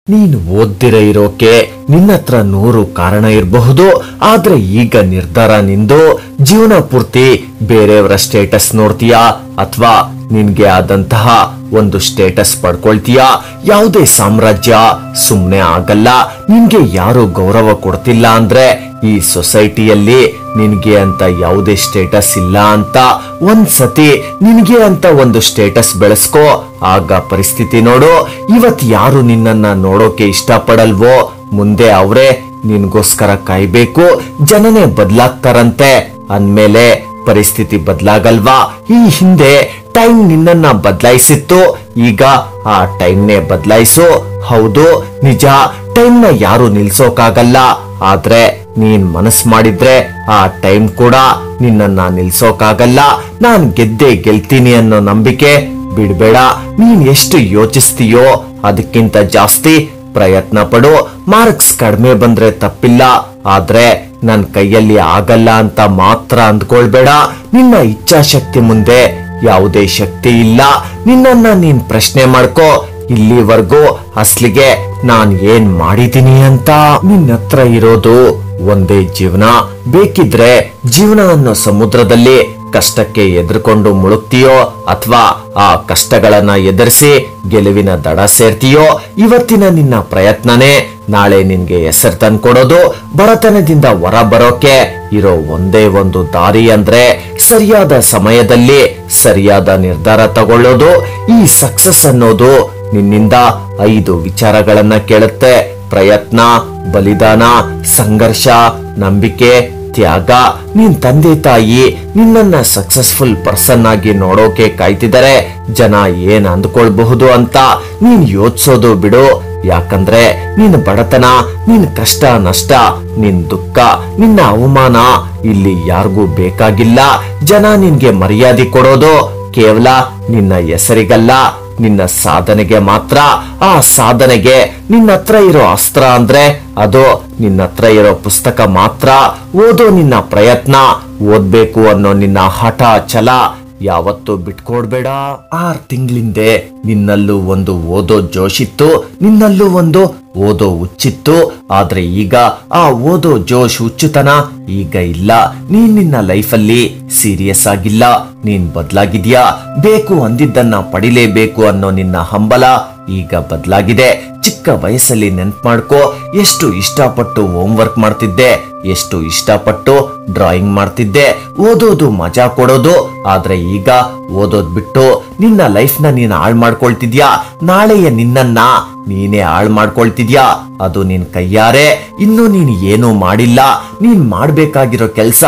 ನೀನು ಓದ್ದಿರ ಇರೋಕೆ ನಿನ್ನತ್ರ 100 ಕಾರಣ ಇರಬಹುದು. ಆದ್ರೆ ಈಗ ನಿರ್ಧಾರ ನಿಂದು. ಜೀವನ ಪೂರ್ತಿ ಬೇರೆಯವರ ಸ್ಟೇಟಸ್ ನೋಡ್ತೀಯಾ ಅಥವಾ ನಿನ್ಗೆ ಆದಂತಹ ಒಂದು ಸ್ಟೇಟಸ್ ಪಡ್ಕೊಳ್ತೀಯಾ? ಯಾವುದೇ ಸಾಮ್ರಾಜ್ಯ ಸುಮ್ನೆ ಆಗಲ್ಲ. ನಿನ್ಗೆ ಯಾರು ಗೌರವ ಕೊಡ್ತಿಲ್ಲ ಅಂದ್ರೆ ಈ ಸೊಸೈಟಿಯಲ್ಲಿ ನಿನ್ಗೆ ಅಂತ ಯಾವುದೇ ಸ್ಟೇಟಸ್ ಇಲ್ಲ ಅಂತ ಒಂದ್ಸತಿ ನಿನ್ಗೆ ಅಂತ ಒಂದು ಸ್ಟೇಟಸ್ ಬೆಳೆಸ್ಕೋ. ಆಗ ಪರಿಸ್ಥಿತಿ ನೋಡು. ಇವತ್ ಯಾರು ನಿನ್ನನ್ನ ನೋಡೋಕೆ ಇಷ್ಟಪಡಲ್ವೋ ಮುಂದೆ ಅವರೇ ನಿನ್ಗೋಸ್ಕರ ಕಾಯ್ಬೇಕು. ಜನನೇ ಬದಲಾಗ್ತಾರಂತೆ ಅಂದ್ಮೇಲೆ ಪರಿಸ್ಥಿತಿ ಬದಲಾಗಲ್ವಾ? ಈ ಹಿಂದೆ ಟೈಮ್ ನಿನ್ನನ್ನ ಬದಲಾಯಿಸಿತ್ತು, ಈಗ ಆ ಟೈಮ್ನೇ ಬದಲಾಯಿಸು. ಹೌದು ನಿಜ, ಟೈಮ್ ನ ಯಾರು ನಿಲ್ಸೋಕಾಗಲ್ಲ. ಆದ್ರೆ ನೀನ್ ಮನಸ್ ಮಾಡಿದ್ರೆ ಆ ಟೈಮ್ ಕೂಡ ನಿನ್ನನ್ನ ನಿಲ್ಸೋಕಾಗಲ್ಲ. ನಾನ್ ಗೆದ್ದೆ ಗೆಲ್ತೀನಿ ಅನ್ನೋ ನಂಬಿಕೆ ಬಿಡ್ಬೇಡ. ನೀನ್ ಎಷ್ಟು ಯೋಚಿಸ್ತೀಯೋ ಅದಕ್ಕಿಂತ ಜಾಸ್ತಿ ಪ್ರಯತ್ನ ಪಡು. ಮಾರ್ಕ್ಸ್ ಕಡಿಮೆ ಬಂದ್ರೆ ತಪ್ಪಿಲ್ಲ, ಆದ್ರೆ ನನ್ ಕೈಯಲ್ಲಿ ಆಗಲ್ಲ ಅಂತ ಮಾತ್ರ ಅಂದ್ಕೊಳ್ಬೇಡ. ನಿನ್ನ ಇಚ್ಛಾಶಕ್ತಿ ಮುಂದೆ ಯಾವುದೇ ಶಕ್ತಿ ಇಲ್ಲ. ನಿನ್ನನ್ನ ನೀನ್ ಪ್ರಶ್ನೆ ಮಾಡ್ಕೋ, ಇಲ್ಲಿವರೆಗೂ ಅಸ್ಲಿಗೆ ನಾನ್ ಏನ್ ಮಾಡಿದೀನಿ ಅಂತ. ನಿನ್ನ ಹತ್ರ ಇರೋದು ಒಂದೇ ಜೀವನ. ಬೇಕಿದ್ರೆ ಜೀವನ ಅನ್ನೋ ಸಮುದ್ರದಲ್ಲಿ ಕಷ್ಟಕ್ಕೆ ಎದುರ್ಕೊಂಡು ಮುಳುಗ್ತೀಯೋ ಅಥವಾ ಆ ಕಷ್ಟಗಳನ್ನ ಎದುರಿಸಿ ಗೆಲುವಿನ ದಡ ಸೇರ್ತೀಯೋ? ಇವತ್ತಿನ ನಿನ್ನ ಪ್ರಯತ್ನನೇ ನಾಳೆ ನಿನ್ಗೆ ಹೆಸರು ತಂದ್ಕೊಡೋದು. ಬಡತನದಿಂದ ಹೊರ ಬರೋಕೆ ಇರೋ ಒಂದೇ ಒಂದು ದಾರಿ ಅಂದ್ರೆ ಸರಿಯಾದ ಸಮಯದಲ್ಲಿ ಸರಿಯಾದ ನಿರ್ಧಾರ ತಗೊಳ್ಳೋದು. ಈ ಸಕ್ಸಸ್ ಅನ್ನೋದು ನಿನ್ನಿಂದ 5 ವಿಚಾರಗಳನ್ನ ಕೇಳುತ್ತೆ: ಪ್ರಯತ್ನ, ಬಲಿದಾನ, ಸಂಘರ್ಷ, ನಂಬಿಕೆ, ತ್ಯಾಗ. ನಿನ್ ತಂದೆ ತಾಯಿ ನಿನ್ನನ್ನ ಸಕ್ಸಸ್ಫುಲ್ ಪರ್ಸನ್ ಆಗಿ ನೋಡೋಕೆ ಕಾಯ್ತಿದ್ದಾರೆ. ಜನ ಏನ್ ಅಂದ್ಕೊಳ್ಬಹುದು ಅಂತ ನೀನ್ ಯೋಚಿಸೋದು ಬಿಡು. ಯಾಕಂದ್ರೆ ನಿನ್ ಬಡತನ, ನಿನ್ ಕಷ್ಟ ನಷ್ಟ, ನಿನ್ ದುಃಖ, ನಿನ್ನ ಅವಮಾನ ಇಲ್ಲಿ ಯಾರಿಗೂ ಬೇಕಾಗಿಲ್ಲ. ಜನ ನಿನ್ಗೆ ಮರ್ಯಾದೆ ಕೊಡೋದು ಕೇವಲ ನಿನ್ನ ಹೆಸರಿಗಲ್ಲ, ನಿನ್ನ ಸಾಧನೆಗೆ ಮಾತ್ರ. ಆ ಸಾಧನೆಗೆ ನಿನ್ನ ಹತ್ರ ಇರೋ ಅಸ್ತ್ರ ಅಂದ್ರೆ ಅದು ನಿನ್ನ ಹತ್ರ ಇರೋ ಪುಸ್ತಕ ಮಾತ್ರ. ಓದೋ ನಿನ್ನ ಪ್ರಯತ್ನ, ಓದ್ಬೇಕು ಅನ್ನೋ ನಿನ್ನ ಹಠ ಛಲ ಯಾವತ್ತೂ ಬಿಟ್ಕೊಡ್ಬೇಡ. 6 ತಿಂಗಳಿಂದೆ ನಿನ್ನಲ್ಲೂ ಒಂದು ಓದೋ ಜೋಶಿತ್ತು, ನಿನ್ನಲ್ಲೂ ಒಂದು ಓದೋ ಹುಚ್ಚಿತ್ತು. ಆದ್ರೆ ಈಗ ಆ ಓದೋ ಜೋಶ್, ಹುಚ್ಚುತನ ಈಗ ಇಲ್ಲ. ನೀನ್ ನಿನ್ನ ಲೈಫಲ್ಲಿ ಸೀರಿಯಸ್ ಆಗಿಲ್ಲ. ನೀನ್ ಬದಲಾಗಿದ್ಯಾ. ಬೇಕು ಅಂದಿದ್ದನ್ನ ಪಡಿಲೇಬೇಕು ಅನ್ನೋ ನಿನ್ನ ಹಂಬಲ ಈಗ ಬದಲಾಗಿದೆ. ಚಿಕ್ಕ ವಯಸ್ಸಲ್ಲಿ ನೆನ್ಪು ಮಾಡ್ಕೋ, ಎಷ್ಟು ಇಷ್ಟಪಟ್ಟು ಹೋಮ್ ವರ್ಕ್ ಮಾಡ್ತಿದ್ದೆ, ಎಷ್ಟು ಇಷ್ಟಪಟ್ಟು ಡ್ರಾಯಿಂಗ್ ಮಾಡ್ತಿದ್ದೆ. ಓದೋದು ಮಜಾ ಕೊಡೋದು. ಆದ್ರೆ ಈಗ ಓದೋದ್ ಬಿಟ್ಟು ನಿನ್ನ ಲೈಫ್ ನ ನೀನ್ ಹಾಳು ಮಾಡ್ಕೊಳ್ತಿದ್ಯಾ. ನಾಳೆಯ ನಿನ್ನನ್ನ ನೀನೇ ಹಾಳು ಮಾಡ್ಕೊಳ್ತಿದ್ಯಾ. ಅದು ನಿನ್ ಕೈಯಾರೆ. ಇನ್ನು ನೀನ್ ಏನೂ ಮಾಡಿಲ್ಲ. ನೀನ್ ಮಾಡ್ಬೇಕಾಗಿರೋ ಕೆಲ್ಸ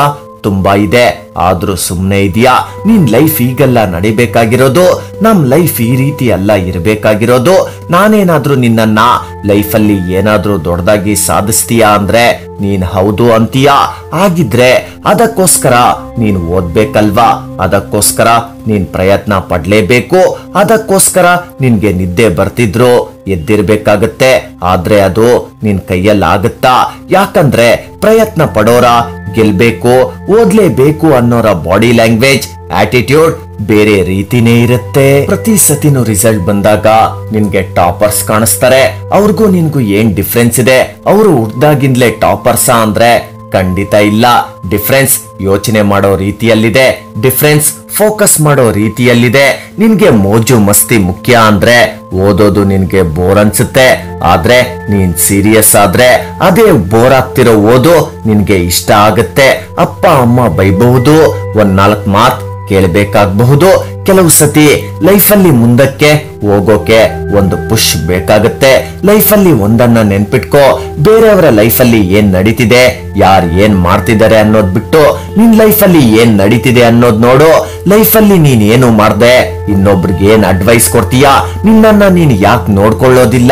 ತುಂಬಾ ಇದೆ, ಆದ್ರೂ ಸುಮ್ನೆ ಇದೆಯಾ? ನಿನ್ ಲೈಫ್ ಈಗೆಲ್ಲ ನಡಿಬೇಕಾಗಿರೋದು. ನಮ್ ಲೈಫ್ ಈ ರೀತಿ ಅಲ್ಲ ಇರ್ಬೇಕಾಗಿರೋದು. ನಾನೇನಾದ್ರೂ ನಿನ್ನನ್ನ ಲೈಫಲ್ಲಿ ಏನಾದ್ರೂ ದೊಡ್ಡದಾಗಿ ಸಾಧಿಸ್ತೀಯಾ ಅಂದ್ರೆ ನೀನ್ ಹೌದು ಅಂತೀಯಾ? ಆಗಿದ್ರೆ ಅದಕ್ಕೋಸ್ಕರ ನೀನ್ ಓದ್ಬೇಕಲ್ವಾ? ಅದಕ್ಕೋಸ್ಕರ ನೀನ್ ಪ್ರಯತ್ನ ಪಡ್ಲೇಬೇಕು. ಅದಕ್ಕೋಸ್ಕರ ನಿನ್ಗೆ ನಿದ್ದೆ ಬರ್ತಿದ್ರು ಎದ್ದಿರ್ಬೇಕಾಗತ್ತೆ. ಆದ್ರೆ ಅದು ನಿನ್ ಕೈಯಲ್ಲಿ ಆಗುತ್ತಾ? ಯಾಕಂದ್ರೆ ಪ್ರಯತ್ನ ಪಡೋರ ಗೆಲ್ಬೇಕು, ಓದ್ಲೇಬೇಕು ಅನ್ನೋರ ಬಾಡಿ ಲ್ಯಾಂಗ್ವೇಜ್, ಆಟಿಟ್ಯೂಡ್ ಬೇರೆ ರೀತಿನೇ ಇರುತ್ತೆ. ಪ್ರತಿ ಸತಿನೂ ರಿಸಲ್ಟ್ ಬಂದಾಗ ನಿನ್ಗೆ ಟಾಪರ್ಸ್ ಕಾಣಿಸ್ತಾರೆ. ಅವ್ರಿಗೂ ನಿನ್ಗೂ ಏನ್ ಡಿಫ್ರೆನ್ಸ್ ಇದೆ? ಅವರು ಹುಟ್ದಾಗಿಂದಲೇ ಟಾಪರ್ಸಾ ಅಂದ್ರೆ ಖಂಡಿತ ಇಲ್ಲ. ಡಿಫ್ರೆನ್ಸ್ ಯೋಚನೆ ಮಾಡೋ ರೀತಿಯಲ್ಲಿದೆ, ಡಿಫ್ರೆನ್ಸ್ ಫೋಕಸ್ ಮಾಡೋ ರೀತಿಯಲ್ಲಿದೆ. ನಿನ್ಗೆ ಮೋಜು ಮಸ್ತಿ ಮುಖ್ಯ ಅಂದ್ರೆ ಓದೋದು ನಿನ್ಗೆ ಬೋರ್ ಅನ್ಸುತ್ತೆ. ಆದ್ರೆ ನೀನ್ ಸೀರಿಯಸ್ ಆದ್ರೆ ಅದೇ ಬೋರ್ ಆಗ್ತಿರೋ ಓದು ನಿನ್ಗೆ ಇಷ್ಟ ಆಗುತ್ತೆ. ಅಪ್ಪ ಅಮ್ಮ ಬೈಬಹುದು, 1-4 ಮಾತ್ ಕೇಳಬೇಕಾಗಬಹುದು. ಕೆಲವು ಸತಿ ಲೈಫಲ್ಲಿ ಮುಂದಕ್ಕೆ ಹೋಗೋಕೆ ಒಂದು ಪುಷ್ ಬೇಕಾಗುತ್ತೆ. ಲೈಫಲ್ಲಿ ಒಂದನ್ನ ನೆನ್ಪಿಟ್ಕೋ, ಬೇರೆಯವರ ಲೈಫಲ್ಲಿ ಏನ್ ನಡೀತಿದೆ, ಯಾರು ಏನ್ ಮಾಡ್ತಿದ್ದಾರೆ ಅನ್ನೋದ್ ಬಿಟ್ಟು ನಿನ್ ಲೈಫಲ್ಲಿ ಏನ್ ನಡೀತಿದೆ ಅನ್ನೋದ್ ನೋಡು. ಲೈಫಲ್ಲಿ ನೀನ್ ಏನು ಮಾಡ್ದೆ ಇನ್ನೊಬ್ರಿಗೆ ಏನ್ ಅಡ್ವೈಸ್ ಕೊಡ್ತೀಯಾ? ನಿನ್ನನ್ನ ನೀನ್ ಯಾಕೆ ನೋಡ್ಕೊಳ್ಳೋದಿಲ್ಲ?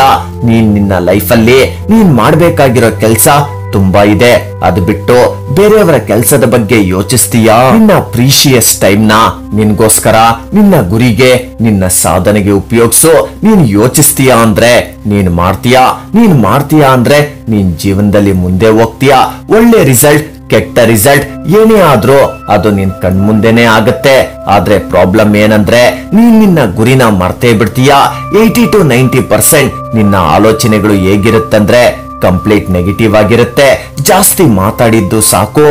ನೀನ್ ನಿನ್ನ ಲೈಫಲ್ಲಿ ನೀನ್ ಮಾಡ್ಬೇಕಾಗಿರೋ ಕೆಲ್ಸ ತುಂಬಾ ಇದೆ. ಅದು ಬಿಟ್ಟು ಬೇರೆಯವರ ಕೆಲಸದ ಬಗ್ಗೆ ಯೋಚಿಸ್ತೀಯಾ? ನಿನ್ನ ಪ್ರೀಶಿಯಸ್ ಟೈಮ್ ನ ನಿನ್ಗೋಸ್ಕರ, ನಿನ್ನ ಗುರಿಗೆ, ನಿನ್ನ ಸಾಧನೆಗೆ ಉಪಯೋಗಿಸು. ನೀನ್ ಯೋಚಿಸ್ತೀಯಾ ಅಂದ್ರೆ ನೀನ್ ಮಾಡ್ತೀಯಾ. ನೀನ್ ಮಾಡ್ತೀಯಾ ಅಂದ್ರೆ ನೀನ್ ಜೀವನದಲ್ಲಿ ಮುಂದೆ ಹೋಗ್ತೀಯಾ. ಒಳ್ಳೆ ರಿಸಲ್ಟ್ ಕೆಟ್ಟ ರಿಸಲ್ಟ್ ಏನೇ ಆದ್ರೂ ಅದು ನಿನ್ ಕಣ್ಮುಂದೆನೆ ಆಗತ್ತೆ. ಆದ್ರೆ ಪ್ರಾಬ್ಲಮ್ ಏನಂದ್ರೆ ನೀನ್ ನಿನ್ನ ಗುರಿನ ಮರ್ತೇ ಬಿಡ್ತೀಯ. 80 to 90% ನಿನ್ನ ಆಲೋಚನೆಗಳು ಹೇಗಿರುತ್ತಂದ್ರೆ ಕಂಪ್ಲೀಟ್ ನೆಗೆಟಿವ್ ಆಗಿರುತ್ತೆ. ಜಾಸ್ತಿ ಮಾತಾಡಿದ್ದು ಸಾಕು,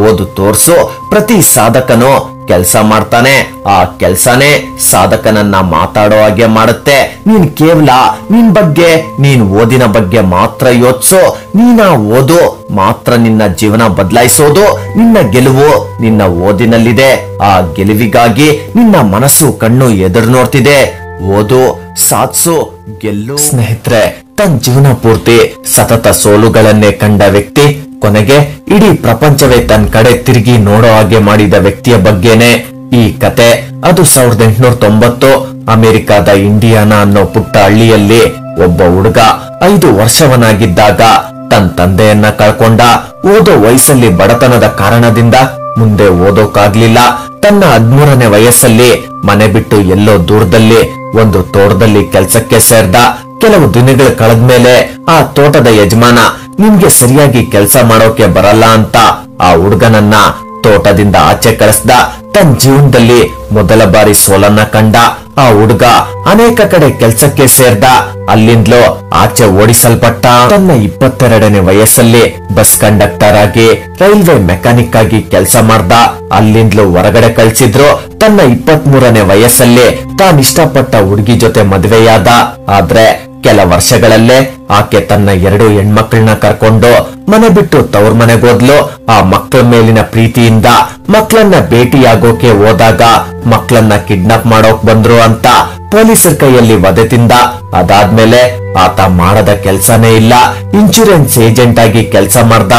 ಓದು ತೋರ್ಸು. ಪ್ರತಿ ಸಾಧಕನು ಕೆಲಸ ಮಾಡ್ತಾನೆ, ಆ ಕೆಲ್ಸನೇ ಸಾಧಕನನ್ನ ಮಾತಾಡೋ ಹಾಗೆ ಮಾಡುತ್ತೆ. ನೀನ್ ಕೇವಲ ನಿನ್ ಬಗ್ಗೆ, ನೀನ್ ಓದಿನ ಬಗ್ಗೆ ಮಾತ್ರ ಯೋಚಿಸು. ನೀನ ಓದು ಮಾತ್ರ ನಿನ್ನ ಜೀವನ ಬದಲಾಯಿಸೋದು. ನಿನ್ನ ಗೆಲುವು ನಿನ್ನ ಓದಿನಲ್ಲಿದೆ. ಆ ಗೆಲುವಿಗಾಗಿ ನಿನ್ನ ಮನಸ್ಸು ಕಣ್ಣು ಎದುರು ನೋಡ್ತಿದೆ. ಓದು, ಸಾಧಿಸು, ಗೆಲ್ಲು. ಸ್ನೇಹಿತರೆ, ತನ್ನ ಜೀವನ ಪೂರ್ತಿ ಸತತ ಸೋಲುಗಳನ್ನೇ ಕಂಡ ವ್ಯಕ್ತಿ ಕೊನೆಗೆ ಇಡೀ ಪ್ರಪಂಚವೇ ತನ್ನ ಕಡೆ ತಿರುಗಿ ನೋಡೋ ಹಾಗೆ ಮಾಡಿದ ವ್ಯಕ್ತಿಯ ಬಗ್ಗೆನೆ ಈ ಕತೆ. ಅದು 1890 ಅಮೆರಿಕಾದ ಇಂಡಿಯಾನಾ ಅನ್ನೋ ಪುಟ್ಟ ಹಳ್ಳಿಯಲ್ಲಿ ಒಬ್ಬ ಹುಡುಗ 5 ವರ್ಷವನಾಗಿದ್ದಾಗ ತನ್ನ ತಂದೆಯನ್ನ ಕಳ್ಕೊಂಡ. ಓದೋ ವಯಸ್ಸಲ್ಲಿ ಬಡತನದ ಕಾರಣದಿಂದ ಮುಂದೆ ಓದೋಕಾಗ್ಲಿಲ್ಲ. ತನ್ನ 13ನೇ ವಯಸ್ಸಲ್ಲಿ ಮನೆ ಬಿಟ್ಟು ಎಲ್ಲೋ ದೂರದಲ್ಲಿ ಒಂದು ತೋಟದಲ್ಲಿ ಕೆಲ್ಸಕ್ಕೆ ಸೇರ್ದ. ಕೆಲವು ದಿನಗಳು ಕಳೆದ್ಮೇಲೆ ಆ ತೋಟದ ಯಜಮಾನ ನಿಮ್ಗೆ ಸರಿಯಾಗಿ ಕೆಲಸ ಮಾಡೋಕೆ ಬರಲ್ಲ ಅಂತ ಆ ಹುಡುಗನನ್ನ ತೋಟದಿಂದ ಆಚೆ ಕಳಿಸ್ದ. ತನ್ನ ಜೀವನದಲ್ಲಿ ಮೊದಲ ಬಾರಿ ಸೋಲನ್ನ ಕಂಡ ಆ ಹುಡುಗ ಅನೇಕ ಕಡೆ ಕೆಲ್ಸಕ್ಕೆ ಸೇರ್ದ. ಅಲ್ಲಿಂದಲೂ ಆಚೆ ಓಡಿಸಲ್ಪಟ್ಟ. ತನ್ನ 22ನೇ ವಯಸ್ಸಲ್ಲಿ ಬಸ್ ಕಂಡಕ್ಟರ್ ಆಗಿ, ರೈಲ್ವೆ ಮೆಕ್ಯಾನಿಕ್ ಆಗಿ ಕೆಲಸ ಮಾಡ್ದ. ಅಲ್ಲಿಂದಲೂ ಹೊರಗಡೆ ಕಳ್ಸಿದ್ರು. ತನ್ನ 23ನೇ ವಯಸ್ಸಲ್ಲಿ ತಾನಿಷ್ಟಪಟ್ಟ ಹುಡುಗಿ ಜೊತೆ ಮದುವೆಯಾದ. ಆದ್ರೆ ಕೆಲ ವರ್ಷಗಳಲ್ಲೇ ಆಕೆ ತನ್ನ 2 ಹೆಣ್ಮಕ್ಳನ್ನ ಕರ್ಕೊಂಡು ಮನೆ ಬಿಟ್ಟು ತವ್ರ ಮನೆಗೋದ್ಲು. ಆ ಮಕ್ಕಳ ಮೇಲಿನ ಪ್ರೀತಿಯಿಂದ ಮಕ್ಕಳನ್ನ ಭೇಟಿಯಾಗೋಕೆ ಹೋದಾಗ ಮಕ್ಕಳನ್ನ ಕಿಡ್ನಾಪ್ ಮಾಡೋಕ್ ಬಂದ್ರು ಅಂತ ಪೊಲೀಸರ ಕೈಯಲ್ಲಿ ವಧೆ ತಿಂದ. ಅದಾದ್ಮೇಲೆ ಆತ ಮಾಡದ ಕೆಲ್ಸನೇ ಇಲ್ಲ. ಇನ್ಶೂರೆನ್ಸ್ ಏಜೆಂಟ್ ಆಗಿ ಕೆಲಸ ಮಾಡ್ದ,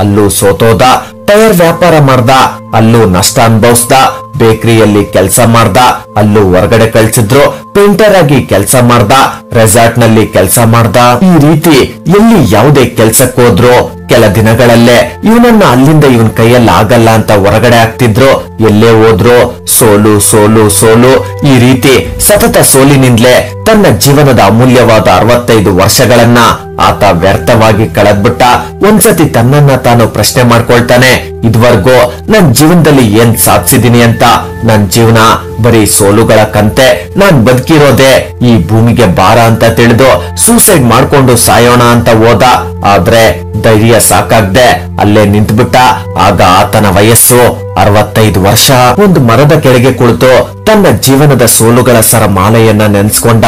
ಅಲ್ಲೂ ಸೋತೋದ. ಟೈರ್ ವ್ಯಾಪಾರ ಮಾಡ್ದ, ಅಲ್ಲೂ ನಷ್ಟ ಅನುಭವಿಸ್ದ. ಬೇಕರಿಯಲ್ಲಿ ಕೆಲಸ ಮಾಡ್ದ, ಅಲ್ಲೂ ಹೊರಗಡೆ ಕಳ್ಸಿದ್ರು. ಪೇಂಟರ್ ಆಗಿ ಕೆಲಸ ಮಾಡ್ದ, ರೆಸಾರ್ಟ್ ನಲ್ಲಿ ಕೆಲಸ ಮಾಡ್ದ. ಈ ರೀತಿ ಎಲ್ಲಿ ಯಾವುದೇ ಕೆಲ್ಸಕ್ಕೆ ಹೋದ್ರು ಕೆಲ ದಿನಗಳಲ್ಲೇ ಇವನನ್ನ ಅಲ್ಲಿಂದ ಇವನ್ ಕೈಯಲ್ಲಿ ಆಗಲ್ಲ ಅಂತ ಹೊರಗಡೆ ಹಾಕ್ತಿದ್ರು. ಎಲ್ಲೇ ಹೋದ್ರು ಸೋಲು ಸೋಲು ಸೋಲು. ಈ ರೀತಿ ಸತತ ಸೋಲಿನಿಂದಲೇ ತನ್ನ ಜೀವನದ ಅಮೂಲ್ಯವಾದ 65 ವರ್ಷಗಳನ್ನ ಆತ ವ್ಯರ್ಥವಾಗಿ ಕಳೆದ್ಬಿಟ್ಟ. ಒಂದ್ಸತಿ ತನ್ನನ್ನ ತಾನು ಪ್ರಶ್ನೆ ಮಾಡ್ಕೊಳ್ತಾನೆ, ಇದುವರೆಗೂ ನನ್ ಜೀವನದಲ್ಲಿ ಏನ್ ಸಾಧಿಸಿದೀನಿ ಅಂತ. ನನ್ ಜೀವನ ಬರೀ ಸೋಲುಗಳ ಕಂತೆ. ನಾನ್ ಬದುಕಿರೋದೆ ಈ ಭೂಮಿಗೆ ಭಾರ ಅಂತ ತಿಳಿದು ಸೂಸೈಡ್ ಮಾಡ್ಕೊಂಡು ಸಾಯೋಣ ಅಂತ ಹೋದ. ಆದ್ರೆ ಧೈರ್ಯ ಸಾಕಾಗ್ದೆ ಅಲ್ಲೇ ನಿಂತ್ಬಿಟ್ಟ. ಆಗ ಆತನ ವಯಸ್ಸು 65 ವರ್ಷ. ಒಂದು ಮರದ ಕೆಳಗೆ ಕುಳಿತು ತನ್ನ ಜೀವನದ ಸೋಲುಗಳ ಸರಮಾಲೆಯನ್ನ ನೆನ್ಸ್ಕೊಂಡ.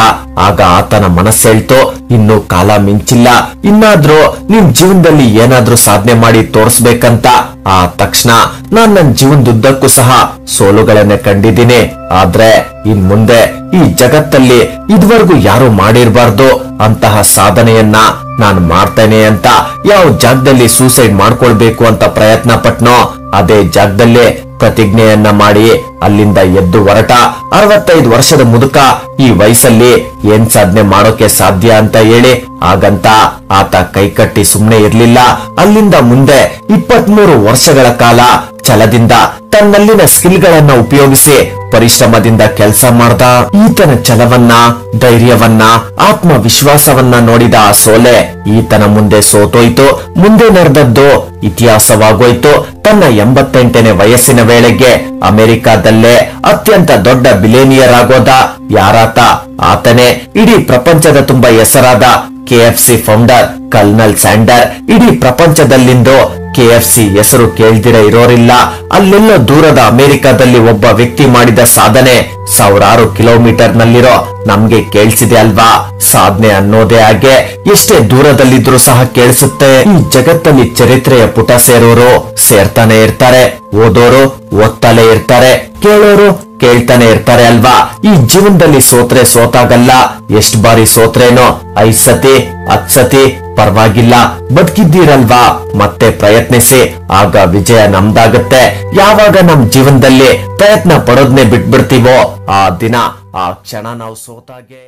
ಆಗ ಆತನ ಮನಸ್ಸೇಳ್ತು, ಇನ್ನು ಕಾಲ ಮಿಂಚಿಲ್ಲ, ಇನ್ನಾದ್ರೂ ನಿಮ್ ಜೀವನದಲ್ಲಿ ಏನಾದ್ರೂ ಸಾಧನೆ ಮಾಡಿ ತೋರಿಸ್ಬೇಕಂತ. ಆ ತಕ್ಷಣ ನಾನ್ ನನ್ನ ಜೀವನದುದ್ದಕ್ಕೂ ಸಹ ಸೋಲುಗಳನ್ನೇ ಕಂಡಿದ್ದೀನಿ. ಆದ್ರೆ ಇನ್ ಮುಂದೆ ಈ ಜಗತ್ತಲ್ಲಿ ಇದುವರೆಗೂ ಯಾರು ಮಾಡಿರ್ಬಾರ್ದು ಅಂತಹ ಸಾಧನೆಯನ್ನ ನಾನು ಮಾಡ್ತೇನೆ ಅಂತ ಯಾವ ಜಾಗದಲ್ಲಿ ಸೂಸೈಡ್ ಮಾಡ್ಕೊಳ್ಬೇಕು ಅಂತ ಪ್ರಯತ್ನ ಪಟ್ನೋ ಅದೇ ಜಾಗದಲ್ಲೇ ಪ್ರತಿಜ್ಞೆಯನ್ನ ಮಾಡಿ ಅಲ್ಲಿಂದ ಎದ್ದು ಹೊರಟ. 65 ವರ್ಷದ ಮುದುಕ ಈ ವಯಸ್ಸಲ್ಲಿ ಏನ್ ಸಾಧನೆ ಮಾಡೋಕೆ ಸಾಧ್ಯ ಅಂತ ಹೇಳಿ ಹಾಗಂತ ಆತ ಕೈಕಟ್ಟಿ ಸುಮ್ನೆ ಇರ್ಲಿಲ್ಲ. ಅಲ್ಲಿಂದ ಮುಂದೆ 23 ವರ್ಷಗಳ ಕಾಲ ಛಲದಿಂದ ತನ್ನಲ್ಲಿನ ಸ್ಕಿಲ್ಗಳನ್ನ ಉಪಯೋಗಿಸಿ ಪರಿಶ್ರಮದಿಂದ ಕೆಲಸ ಮಾಡ್ದ. ಈತನ ಛಲವನ್ನ, ಧೈರ್ಯವನ್ನ, ಆತ್ಮವಿಶ್ವಾಸವನ್ನ ನೋಡಿದ ಆ ಸೋಲೆ ಈತನ ಮುಂದೆ ಸೋತೋಯ್ತು. ಮುಂದೆ ನಡೆದದ್ದು ಇತಿಹಾಸವಾಗೋಯ್ತು. ತನ್ನ 88ನೇ ವಯಸ್ಸಿನ ವೇಳೆಗೆ ಅಮೆರಿಕಾದಲ್ಲೇ ಅತ್ಯಂತ ದೊಡ್ಡ ಬಿಲಿಯನಿಯರ್ ಆಗೋದ. ಯಾರಾತ? ಆತನೇ ಇಡೀ ಪ್ರಪಂಚದ ತುಂಬಾ ಹೆಸರಾದ KFC ಫೌಂಡರ್ ಕರ್ನಲ್ ಸ್ಯಾಂಡರ್. ಇಡೀ ಪ್ರಪಂಚದಲ್ಲಿಂದು KFC ಹೆಸರು ಕೇಳ್ದಿರ ಇರೋರಿಲ್ಲ. ಅಲ್ಲೆಲ್ಲೋ ದೂರದ ಅಮೆರಿಕಾದಲ್ಲಿ ಒಬ್ಬ ವ್ಯಕ್ತಿ ಮಾಡಿದ ಸಾಧನೆ ಸಾವಿರಾರು ಕಿಲೋಮೀಟರ್ ನಲ್ಲಿರೋ ನಮ್ಗೆ ಕೇಳಿಸಿದೆ ಅಲ್ವಾ? ಸಾಧನೆ ಅನ್ನೋದೇ ಹಾಗೆ, ಎಷ್ಟೇ ದೂರದಲ್ಲಿದ್ರು ಸಹ ಕೇಳಿಸುತ್ತೆ. ಈ ಜಗತ್ತಲ್ಲಿ ಚರಿತ್ರೆಯ ಪುಟ ಸೇರೋರು ಸೇರ್ತಾನೆ ಇರ್ತಾರೆ, ಓದೋರು ಓದ್ತಾನೆ ಇರ್ತಾರೆ, ಕೇಳೋರು ಕೇಳ್ತಾನೆ ಇರ್ತಾರೆ ಅಲ್ವಾ? ಈ ಜೀವನದಲ್ಲಿ ಸೋತ್ರೆ ಸೋತಾಗಲ್ಲ. ಎಷ್ಟ್ ಬಾರಿ ಸೋತ್ರೇನೋ 5 ಸತಿ 10 ಸತಿ ಪರವಾಗಿಲ್ಲ, ಬದುಕಿದ್ದೀರಲ್ವಾ, ಮತ್ತೆ ಪ್ರಯತ್ನಿಸಿ, ಆಗ ವಿಜಯ ನಮ್ದಾಗತ್ತೆ. ಯಾವಾಗ ನಮ್ ಜೀವನದಲ್ಲಿ ಪ್ರಯತ್ನ ಪಡೋದ್ನೇ ಬಿಟ್ಬಿಡ್ತೀವೋ ಆ ದಿನ, ಆ ಕ್ಷಣ ನಾವು ಸೋತಾಗೆ.